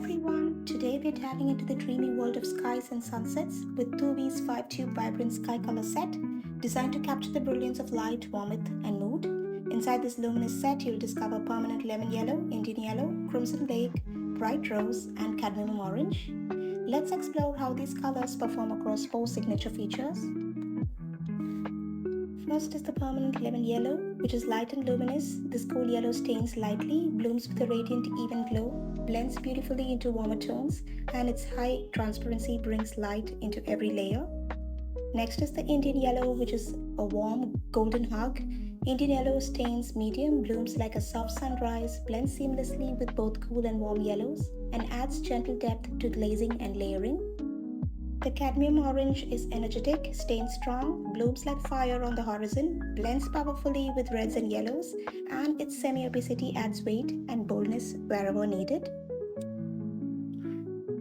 everyone! Today we're diving into the dreamy world of skies and sunsets with Thoovi's 5-tube vibrant sky color set designed to capture the brilliance of light, warmth, and mood. Inside this luminous set, you'll discover permanent lemon yellow, Indian yellow, crimson lake, bright rose, and cadmium orange. Let's explore how these colors perform across 4 signature features. First is the permanent lemon yellow, which is light and luminous. This cool yellow stains lightly, blooms with a radiant, even glow, blends beautifully into warmer tones, and its high transparency brings light into every layer. Next is the Indian yellow, which is a warm, golden hug. Indian yellow stains medium, blooms like a soft sunrise, blends seamlessly with both cool and warm yellows, and adds gentle depth to glazing and layering. The cadmium orange is energetic, stains strong, blooms like fire on the horizon, blends powerfully with reds and yellows, and its semi-opacity adds weight and boldness wherever needed.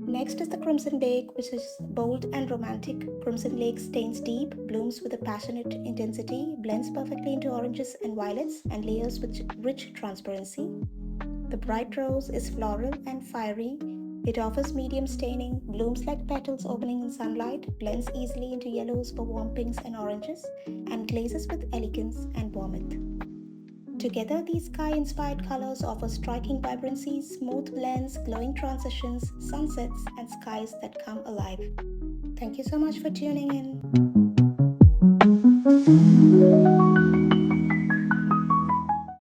Next is the crimson lake, which is bold and romantic. Crimson lake stains deep, blooms with a passionate intensity, blends perfectly into oranges and violets, and layers with rich transparency. The bright rose is floral and fiery. It offers medium staining, blooms like petals opening in sunlight, blends easily into yellows for warm pinks and oranges, and glazes with elegance and warmth. Together, these sky-inspired colors offer striking vibrancy, smooth blends, glowing transitions, sunsets, and skies that come alive. Thank you so much for tuning in.